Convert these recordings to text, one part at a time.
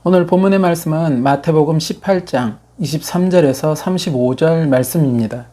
오늘 본문의 말씀은 마태복음 18장 23절에서 35절 말씀입니다.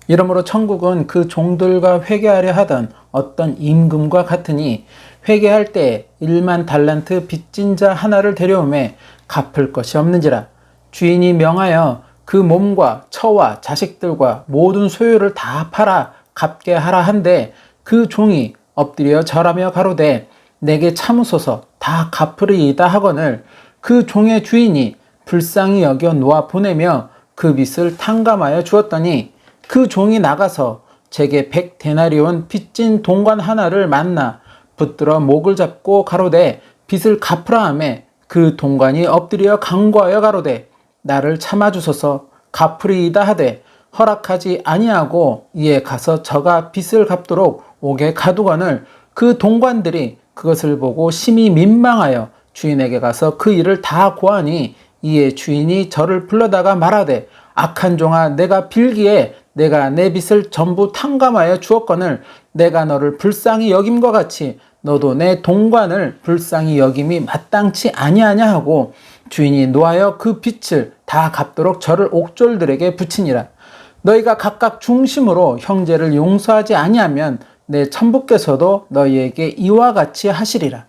이러므로 천국은 그 종들과 회개하려 하던 어떤 임금과 같으니 회개할 때 1만 달란트 빚진 자 하나를 데려오매 갚을 것이 없는지라. 주인이 명하여 그 몸과 처와 자식들과 모든 소유를 다 팔아 갚게 하라 한데 그 종이 엎드려 절하며 가로되 내게 참으소서 다 갚으리이다 하거늘 그 종의 주인이 불쌍히 여겨 놓아 보내며 그 빚을 탕감하여 주었더니 그 종이 나가서 제게 100데나리온 빚진 동관 하나를 만나 붙들어 목을 잡고 가로되 빚을 갚으라 하매 그 동관이 엎드려 간구하여 가로되 나를 참아주소서 갚으리이다 하되 허락하지 아니하고 이에 가서 저가 빚을 갚도록 옥에 가두거늘 그 동관들이 그것을 보고 심히 민망하여 주인에게 가서 그 일을 다 고하니 이에 주인이 저를 불러다가 말하되 악한 종아 내가 빌기에 내가 내 빚을 전부 탕감하여 주었거늘 내가 너를 불쌍히 여김과 같이 너도 내 동관을 불쌍히 여김이 마땅치 아니하냐 하고 주인이 노하여 그 빚을 다 갚도록 저를 옥졸들에게 붙이니라. 너희가 각각 중심으로 형제를 용서하지 아니하면 내 천부께서도 너희에게 이와 같이 하시리라.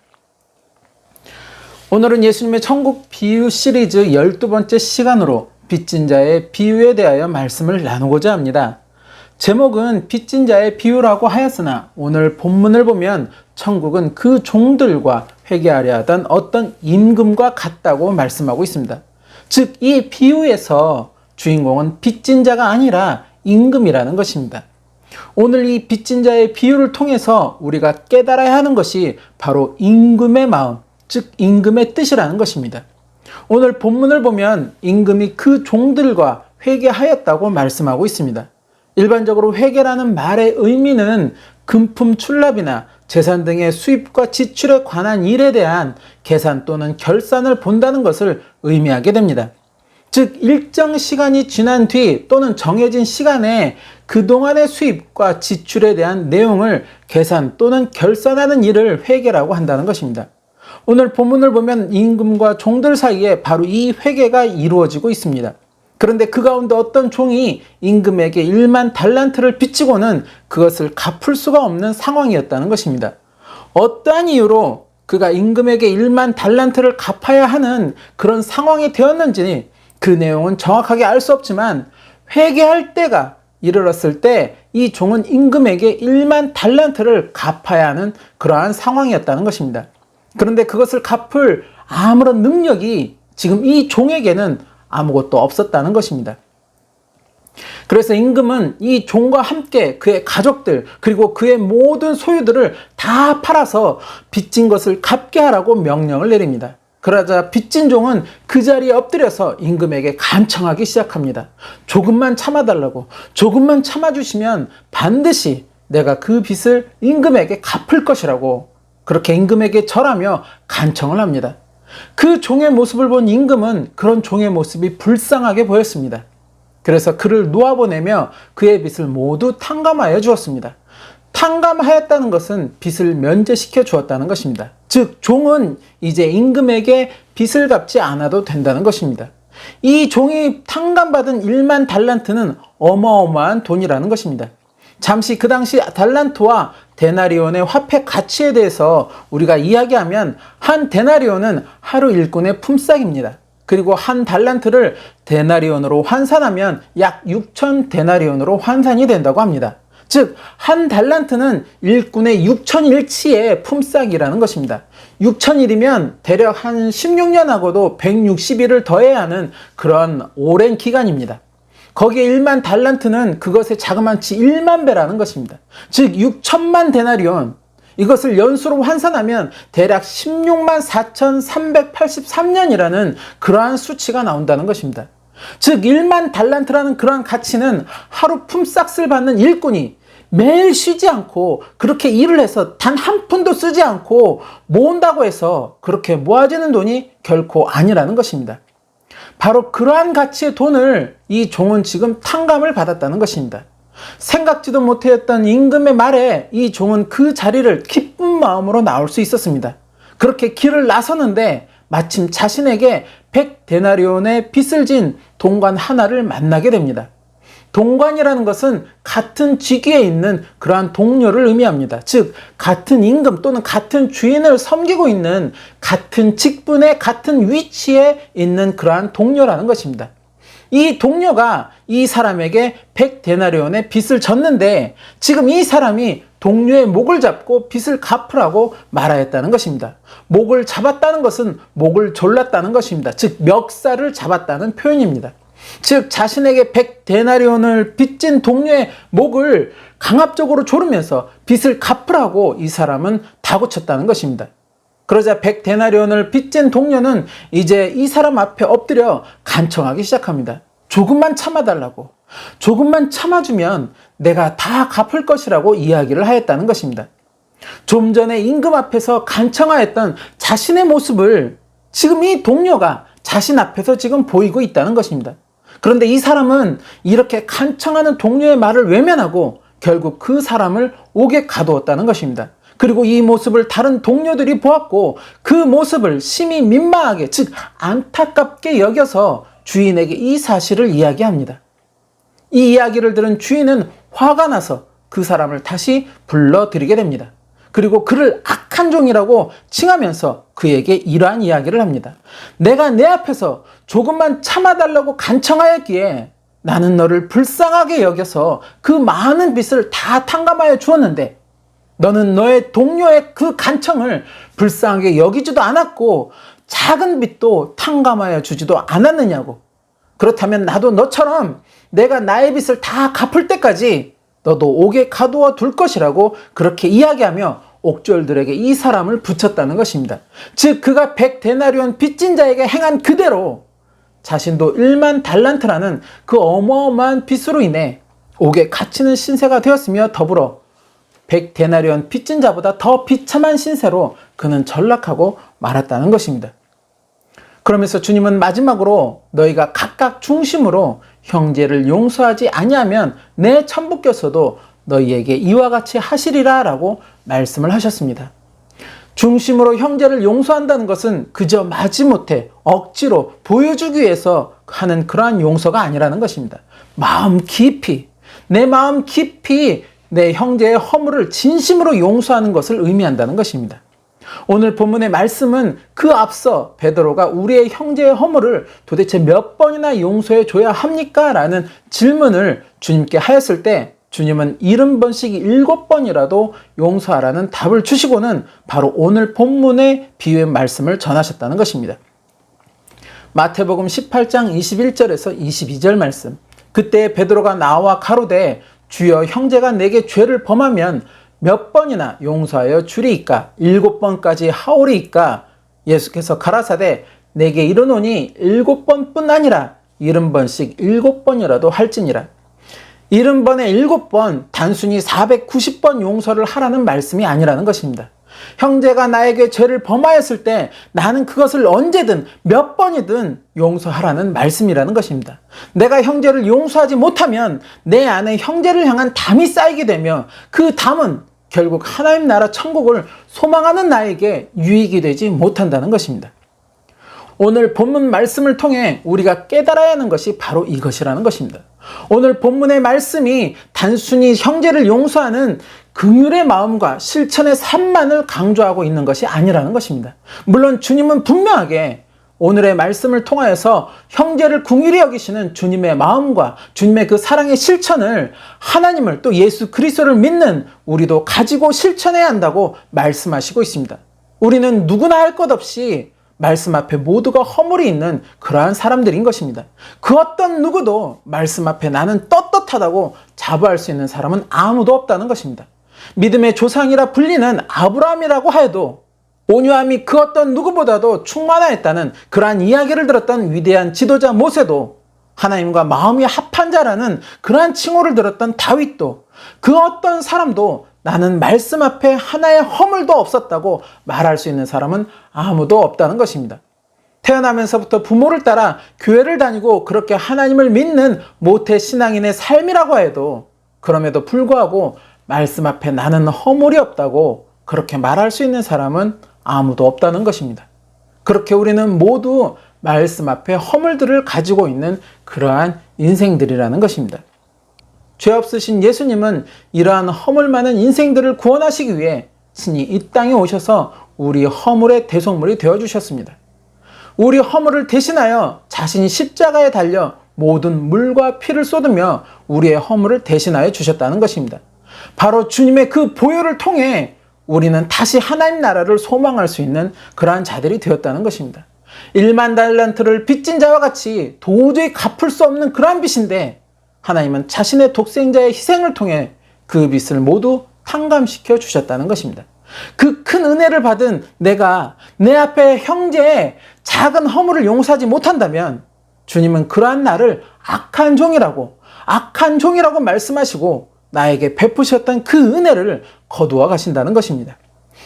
오늘은 예수님의 천국 비유 시리즈 12번째 시간으로 빚진 자의 비유에 대하여 말씀을 나누고자 합니다. 제목은 빚진 자의 비유라고 하였으나 오늘 본문을 보면 천국은 그 종들과 회개하려 하던 어떤 임금과 같다고 말씀하고 있습니다. 즉, 이 비유에서 주인공은 빚진 자가 아니라 임금이라는 것입니다. 오늘 이 빚진 자의 비유를 통해서 우리가 깨달아야 하는 것이 바로 임금의 마음, 즉 임금의 뜻이라는 것입니다. 오늘 본문을 보면 임금이 그 종들과 회개하였다고 말씀하고 있습니다. 일반적으로 회개라는 말의 의미는 금품 출납이나 재산 등의 수입과 지출에 관한 일에 대한 계산 또는 결산을 본다는 것을 의미하게 됩니다. 즉, 일정 시간이 지난 뒤 또는 정해진 시간에 그동안의 수입과 지출에 대한 내용을 계산 또는 결산하는 일을 회계라고 한다는 것입니다. 오늘 본문을 보면 임금과 종들 사이에 바로 이 회계가 이루어지고 있습니다. 그런데 그 가운데 어떤 종이 임금에게 1만 달란트를 빚지고는 그것을 갚을 수가 없는 상황이었다는 것입니다. 어떠한 이유로 그가 임금에게 1만 달란트를 갚아야 하는 그런 상황이 되었는지 그 내용은 정확하게 알 수 없지만 회개할 때가 이르렀을 때 이 종은 임금에게 1만 달란트를 갚아야 하는 그러한 상황이었다는 것입니다. 그런데 그것을 갚을 아무런 능력이 지금 이 종에게는 아무것도 없었다는 것입니다. 그래서 임금은 이 종과 함께 그의 가족들 그리고 그의 모든 소유들을 다 팔아서 빚진 것을 갚게 하라고 명령을 내립니다. 그러자 빚진 종은 그 자리에 엎드려서 임금에게 간청하기 시작합니다. 조금만 참아달라고, 조금만 참아주시면 반드시 내가 그 빚을 임금에게 갚을 것이라고 그렇게 임금에게 절하며 간청을 합니다. 그 종의 모습을 본 임금은 그런 종의 모습이 불쌍하게 보였습니다. 그래서 그를 놓아보내며 그의 빚을 모두 탕감하여 주었습니다. 탕감하였다는 것은 빚을 면제시켜 주었다는 것입니다. 즉, 종은 이제 임금에게 빚을 갚지 않아도 된다는 것입니다. 이 종이 탕감받은 1만 달란트는 어마어마한 돈이라는 것입니다. 잠시 그 당시 달란트와 데나리온의 화폐 가치에 대해서 우리가 이야기하면 한 데나리온은 하루 일꾼의 품삯입니다. 그리고 한 달란트를 데나리온으로 환산하면 약 6천 데나리온으로 환산이 된다고 합니다. 즉, 한 달란트는 일꾼의 6천일치의 품삯이라는 것입니다. 6천일이면 대략 한 16년하고도 160일을 더해야 하는 그런 오랜 기간입니다. 거기에 1만 달란트는 그것의 자그마치 1만 배라는 것입니다. 즉 6천만 데나리온, 이것을 연수로 환산하면 대략 16만 4,383년이라는 그러한 수치가 나온다는 것입니다. 즉 1만 달란트라는 그러한 가치는 하루 품삯을 받는 일꾼이 매일 쉬지 않고 그렇게 일을 해서 단 한 푼도 쓰지 않고 모은다고 해서 그렇게 모아지는 돈이 결코 아니라는 것입니다. 바로 그러한 가치의 돈을 이 종은 지금 탕감을 받았다는 것입니다. 생각지도 못했던 임금의 말에 이 종은 그 자리를 기쁨으로 기쁜 마음으로 나올 수 있었습니다. 그렇게 길을 나서는데 마침 자신에게 100데나리온의 빚을 진 동관 하나를 만나게 됩니다. 동관이라는 것은 같은 직위에 있는 그러한 동료를 의미합니다. 즉 같은 임금 또는 같은 주인을 섬기고 있는 같은 직분의 같은 위치에 있는 그러한 동료라는 것입니다. 이 동료가 이 사람에게 100데나리온의 빚을 졌는데 지금 이 사람이 동료의 목을 잡고 빚을 갚으라고 말하였다는 것입니다. 목을 잡았다는 것은 목을 졸랐다는 것입니다. 즉 멱살을 잡았다는 표현입니다. 즉 자신에게 100데나리온을 빚진 동료의 목을 강압적으로 조르면서 빚을 갚으라고 이 사람은 다구쳤다는 것입니다. 그러자 100데나리온을 빚진 동료는 이제 이 사람 앞에 엎드려 간청하기 시작합니다. 조금만 참아달라고, 조금만 참아주면 내가 다 갚을 것이라고 이야기를 하였다는 것입니다. 좀 전에 임금 앞에서 간청하였던 자신의 모습을 지금 이 동료가 자신 앞에서 지금 보이고 있다는 것입니다. 그런데 이 사람은 이렇게 간청하는 동료의 말을 외면하고 결국 그 사람을 옥에 가두었다는 것입니다. 그리고 이 모습을 다른 동료들이 보았고 그 모습을 심히 민망하게, 즉 안타깝게 여겨서 주인에게 이 사실을 이야기합니다. 이 이야기를 들은 주인은 화가 나서 그 사람을 다시 불러들이게 됩니다. 그리고 그를 악한 종이라고 칭하면서 그에게 이러한 이야기를 합니다. 내가 내 앞에서 조금만 참아달라고 간청하였기에 나는 너를 불쌍하게 여겨서 그 많은 빚을 다 탕감하여 주었는데 너는 너의 동료의 그 간청을 불쌍하게 여기지도 않았고 작은 빚도 탕감하여 주지도 않았느냐고. 그렇다면 나도 너처럼 내가 나의 빚을 다 갚을 때까지 너도 옥에 가두어 둘 것이라고 그렇게 이야기하며 옥졸들에게 이 사람을 붙였다는 것입니다. 즉 그가 100데나리온 빚진 자에게 행한 그대로 자신도 1만 달란트라는 그 어마어마한 빚으로 인해 옥에 갇히는 신세가 되었으며 더불어 100데나리온 빚진 자보다 더 비참한 신세로 그는 전락하고 말았다는 것입니다. 그러면서 주님은 마지막으로 너희가 각각 중심으로 형제를 용서하지 아니하면 내 천부께서도 너희에게 이와 같이 하시리라 라고 말씀을 하셨습니다. 중심으로 형제를 용서한다는 것은 그저 마지못해 억지로 보여주기 위해서 하는 그러한 용서가 아니라는 것입니다. 마음 깊이, 내 마음 깊이 내 형제의 허물을 진심으로 용서하는 것을 의미한다는 것입니다. 오늘 본문의 말씀은 그 앞서 베드로가 우리의 형제의 허물을 도대체 몇 번이나 용서해 줘야 합니까? 라는 질문을 주님께 하였을 때 주님은 70번씩 7번이라도 용서하라는 답을 주시고는 바로 오늘 본문의 비유의 말씀을 전하셨다는 것입니다. 마태복음 18장 21절에서 22절 말씀. 그때 베드로가 나와 가로되 주여 형제가 내게 죄를 범하면 몇 번이나 용서하여 주리이까? 7번까지 하오리이까? 예수께서 가라사대 내게 이르노니 7번뿐 아니라 70번씩 7번이라도 할지니라. 70번에 7번 단순히 490번 용서를 하라는 말씀이 아니라는 것입니다. 형제가 나에게 죄를 범하였을 때 나는 그것을 언제든 몇 번이든 용서하라는 말씀이라는 것입니다. 내가 형제를 용서하지 못하면 내 안에 형제를 향한 담이 쌓이게 되며 그 담은 결국 하나님 나라 천국을 소망하는 나에게 유익이 되지 못한다는 것입니다. 오늘 본문 말씀을 통해 우리가 깨달아야 하는 것이 바로 이것이라는 것입니다. 오늘 본문의 말씀이 단순히 형제를 용서하는 긍휼의 마음과 실천의 삶만을 강조하고 있는 것이 아니라는 것입니다. 물론 주님은 분명하게 오늘의 말씀을 통하여서 형제를 긍휼히 여기시는 주님의 마음과 주님의 그 사랑의 실천을 하나님을 또 예수 그리스도를 믿는 우리도 가지고 실천해야 한다고 말씀하시고 있습니다. 우리는 누구나 할 것 없이 말씀 앞에 모두가 허물이 있는 그러한 사람들인 것입니다. 그 어떤 누구도 말씀 앞에 나는 떳떳하다고 자부할 수 있는 사람은 아무도 없다는 것입니다. 믿음의 조상이라 불리는 아브라함이라고 해도 온유함이 그 어떤 누구보다도 충만하였다는 그러한 이야기를 들었던 위대한 지도자 모세도 하나님과 마음이 합한 자라는 그러한 칭호를 들었던 다윗도 그 어떤 사람도 나는 말씀 앞에 하나의 허물도 없었다고 말할 수 있는 사람은 아무도 없다는 것입니다. 태어나면서부터 부모를 따라 교회를 다니고 그렇게 하나님을 믿는 모태 신앙인의 삶이라고 해도 그럼에도 불구하고 말씀 앞에 나는 허물이 없다고 그렇게 말할 수 있는 사람은 아무도 없다는 것입니다. 그렇게 우리는 모두 말씀 앞에 허물들을 가지고 있는 그러한 인생들이라는 것입니다. 죄 없으신 예수님은 이러한 허물 많은 인생들을 구원하시기 위해 친히 이 땅에 오셔서 우리 허물의 대속물이 되어주셨습니다. 우리 허물을 대신하여 자신이 십자가에 달려 모든 물과 피를 쏟으며 우리의 허물을 대신하여 주셨다는 것입니다. 바로 주님의 그 보혈을 통해 우리는 다시 하나님 나라를 소망할 수 있는 그러한 자들이 되었다는 것입니다. 1만 달란트를 빚진 자와 같이 도저히 갚을 수 없는 그러한 빚인데 하나님은 자신의 독생자의 희생을 통해 그 빚을 모두 탕감시켜 주셨다는 것입니다. 그 큰 은혜를 받은 내가 내 앞에 형제의 작은 허물을 용서하지 못한다면 주님은 그러한 나를 악한 종이라고 말씀하시고 나에게 베푸셨던 그 은혜를 거두어 가신다는 것입니다.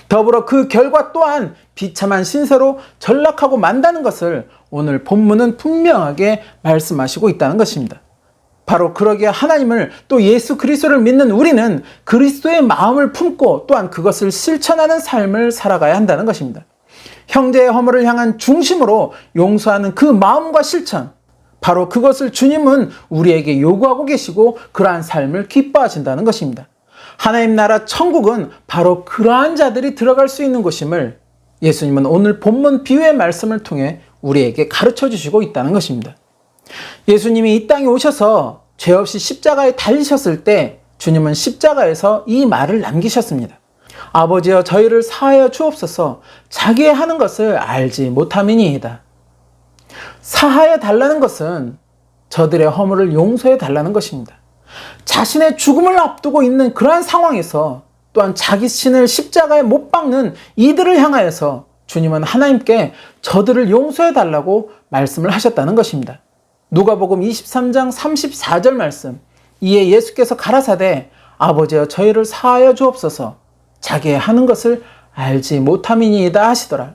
더불어 그 결과 또한 비참한 신세로 전락하고 만다는 것을 오늘 본문은 분명하게 말씀하시고 있다는 것입니다. 바로 그러기에 하나님을 또 예수 그리스도를 믿는 우리는 그리스도의 마음을 품고 또한 그것을 실천하는 삶을 살아가야 한다는 것입니다. 형제의 허물을 향한 중심으로 용서하는 그 마음과 실천, 바로 그것을 주님은 우리에게 요구하고 계시고 그러한 삶을 기뻐하신다는 것입니다. 하나님 나라 천국은 바로 그러한 자들이 들어갈 수 있는 곳임을 예수님은 오늘 본문 비유의 말씀을 통해 우리에게 가르쳐 주시고 있다는 것입니다. 예수님이 이 땅에 오셔서 죄 없이 십자가에 달리셨을 때 주님은 십자가에서 이 말을 남기셨습니다. 아버지여 저희를 사하여 주옵소서 자기의 하는 것을 알지 못함이니이다. 사하여 달라는 것은 저들의 허물을 용서해 달라는 것입니다. 자신의 죽음을 앞두고 있는 그러한 상황에서 또한 자기 신을 십자가에 못 박는 이들을 향하여서 주님은 하나님께 저들을 용서해 달라고 말씀을 하셨다는 것입니다. 누가복음 23장 34절 말씀, 이에 예수께서 가라사대 아버지여 저희를 사하여 주옵소서 자기의 하는 것을 알지 못함이니이다 하시더라.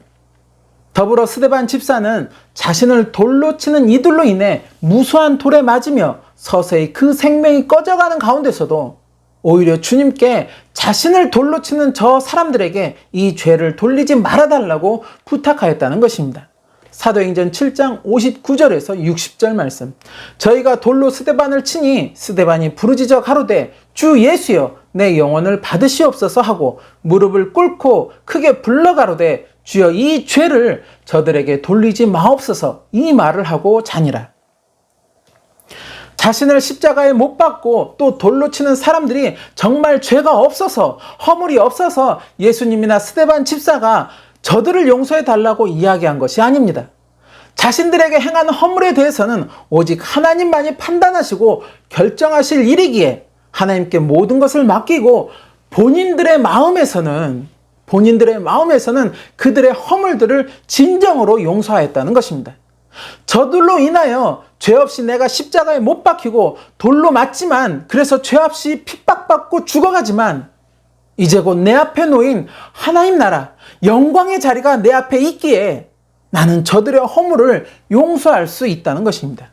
더불어 스데반 집사는 자신을 돌로 치는 이들로 인해 무수한 돌에 맞으며 서서히 그 생명이 꺼져가는 가운데서도 오히려 주님께 자신을 돌로 치는 저 사람들에게 이 죄를 돌리지 말아달라고 부탁하였다는 것입니다. 사도행전 7장 59절에서 60절 말씀, 저희가 돌로 스데반을 치니 스데반이 부르짖어 가로되 주 예수여 내 영혼을 받으시옵소서 하고 무릎을 꿇고 크게 불러 가로되 주여 이 죄를 저들에게 돌리지 마옵소서 이 말을 하고 자니라. 자신을 십자가에 못 박고 또 돌로 치는 사람들이 정말 죄가 없어서 허물이 없어서 예수님이나 스데반 집사가 저들을 용서해 달라고 이야기한 것이 아닙니다. 자신들에게 행한 허물에 대해서는 오직 하나님만이 판단하시고 결정하실 일이기에 하나님께 모든 것을 맡기고 본인들의 마음에서는 그들의 허물들을 진정으로 용서하였다는 것입니다. 저들로 인하여 죄 없이 내가 십자가에 못 박히고 돌로 맞지만 그래서 죄 없이 핍박받고 죽어가지만 이제 곧 내 앞에 놓인 하나님 나라 영광의 자리가 내 앞에 있기에 나는 저들의 허물을 용서할 수 있다는 것입니다.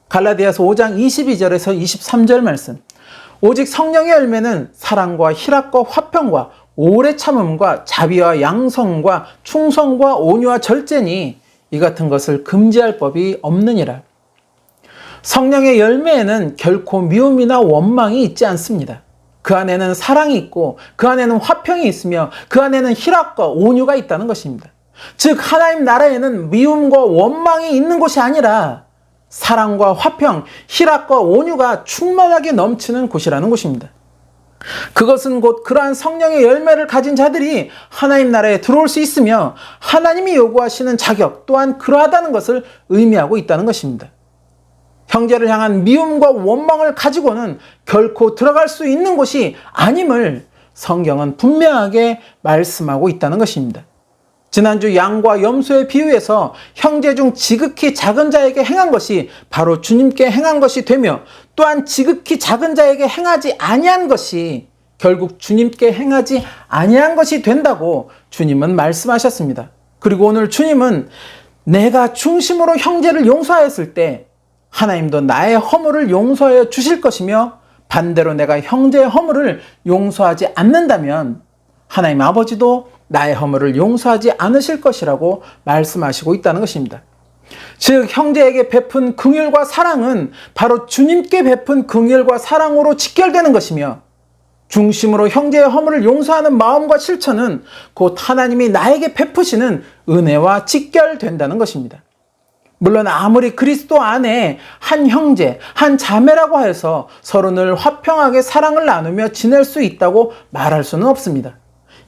갈라디아서 5장 22절에서 23절 말씀, 오직 성령의 열매는 사랑과 희락과 화평과 오래 참음과 자비와 양성과 충성과 온유와 절제니 이 같은 것을 금지할 법이 없느니라. 성령의 열매에는 결코 미움이나 원망이 있지 않습니다. 그 안에는 사랑이 있고 그 안에는 화평이 있으며 그 안에는 희락과 온유가 있다는 것입니다. 즉 하나님 나라에는 미움과 원망이 있는 것이 아니라 사랑과 화평, 희락과 온유가 충만하게 넘치는 곳이라는 것입니다. 그것은 곧 그러한 성령의 열매를 가진 자들이 하나님 나라에 들어올 수 있으며 하나님이 요구하시는 자격 또한 그러하다는 것을 의미하고 있다는 것입니다. 형제를 향한 미움과 원망을 가지고는 결코 들어갈 수 있는 곳이 아님을 성경은 분명하게 말씀하고 있다는 것입니다. 지난주 양과 염소의 비유에서 형제 중 지극히 작은 자에게 행한 것이 바로 주님께 행한 것이 되며 또한 지극히 작은 자에게 행하지 아니한 것이 결국 주님께 행하지 아니한 것이 된다고 주님은 말씀하셨습니다. 그리고 오늘 주님은 내가 중심으로 형제를 용서하였을 때 하나님도 나의 허물을 용서하여 주실 것이며 반대로 내가 형제의 허물을 용서하지 않는다면 하나님 아버지도 나의 허물을 용서하지 않으실 것이라고 말씀하시고 있다는 것입니다. 즉 형제에게 베푼 긍휼과 사랑은 바로 주님께 베푼 긍휼과 사랑으로 직결되는 것이며, 중심으로 형제의 허물을 용서하는 마음과 실천은 곧 하나님이 나에게 베푸시는 은혜와 직결된다는 것입니다. 물론 아무리 그리스도 안에 한 형제, 한 자매라고 해서 서로 늘 화평하게 사랑을 나누며 지낼 수 있다고 말할 수는 없습니다.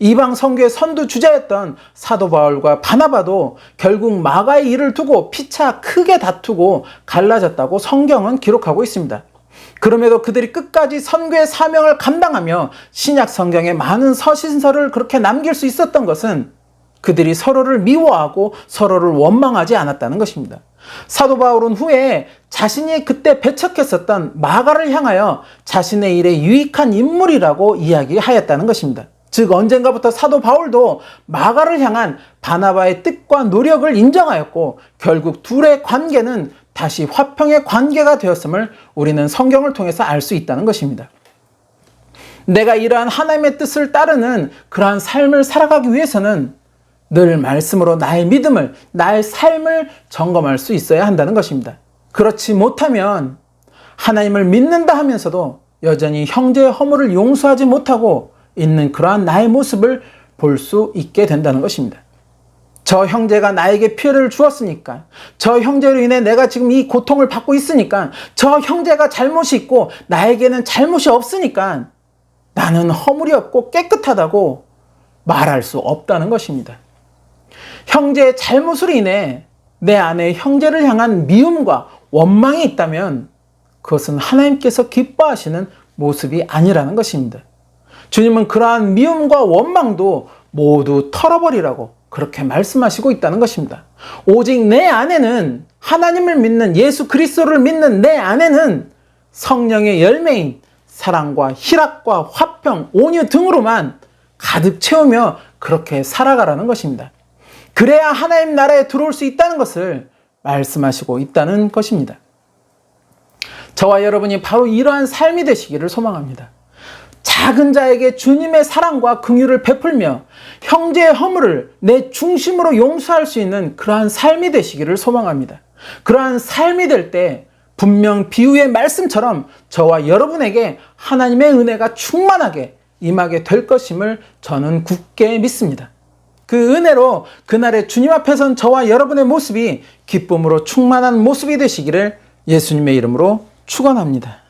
이방 선교의 선두주자였던 사도 바울과 바나바도 결국 마가의 일을 두고 피차 크게 다투고 갈라졌다고 성경은 기록하고 있습니다. 그럼에도 그들이 끝까지 선교의 사명을 감당하며 신약 성경에 많은 서신서를 그렇게 남길 수 있었던 것은 그들이 서로를 미워하고 서로를 원망하지 않았다는 것입니다. 사도 바울은 후에 자신이 그때 배척했었던 마가를 향하여 자신의 일에 유익한 인물이라고 이야기하였다는 것입니다. 즉 언젠가부터 사도 바울도 마가를 향한 바나바의 뜻과 노력을 인정하였고, 결국 둘의 관계는 다시 화평의 관계가 되었음을 우리는 성경을 통해서 알 수 있다는 것입니다. 내가 이러한 하나님의 뜻을 따르는 그러한 삶을 살아가기 위해서는 늘 말씀으로 나의 믿음을, 나의 삶을 점검할 수 있어야 한다는 것입니다. 그렇지 못하면 하나님을 믿는다 하면서도 여전히 형제의 허물을 용서하지 못하고 있는 그러한 나의 모습을 볼 수 있게 된다는 것입니다. 저 형제가 나에게 피해를 주었으니까, 저 형제로 인해 내가 지금 이 고통을 받고 있으니까, 저 형제가 잘못이 있고 나에게는 잘못이 없으니까 나는 허물이 없고 깨끗하다고 말할 수 없다는 것입니다. 형제의 잘못으로 인해 내 안에 형제를 향한 미움과 원망이 있다면 그것은 하나님께서 기뻐하시는 모습이 아니라는 것입니다. 주님은 그러한 미움과 원망도 모두 털어버리라고 그렇게 말씀하시고 있다는 것입니다. 오직 내 안에는, 하나님을 믿는, 예수 그리스도를 믿는 내 안에는 성령의 열매인 사랑과 희락과 화평, 온유 등으로만 가득 채우며 그렇게 살아가라는 것입니다. 그래야 하나님 나라에 들어올 수 있다는 것을 말씀하시고 있다는 것입니다. 저와 여러분이 바로 이러한 삶이 되시기를 소망합니다. 작은 자에게 주님의 사랑과 긍휼을 베풀며 형제의 허물을 내 중심으로 용서할 수 있는 그러한 삶이 되시기를 소망합니다. 그러한 삶이 될 때 분명 비유의 말씀처럼 저와 여러분에게 하나님의 은혜가 충만하게 임하게 될 것임을 저는 굳게 믿습니다. 그 은혜로 그날의 주님 앞에 선 저와 여러분의 모습이 기쁨으로 충만한 모습이 되시기를 예수님의 이름으로 축원합니다.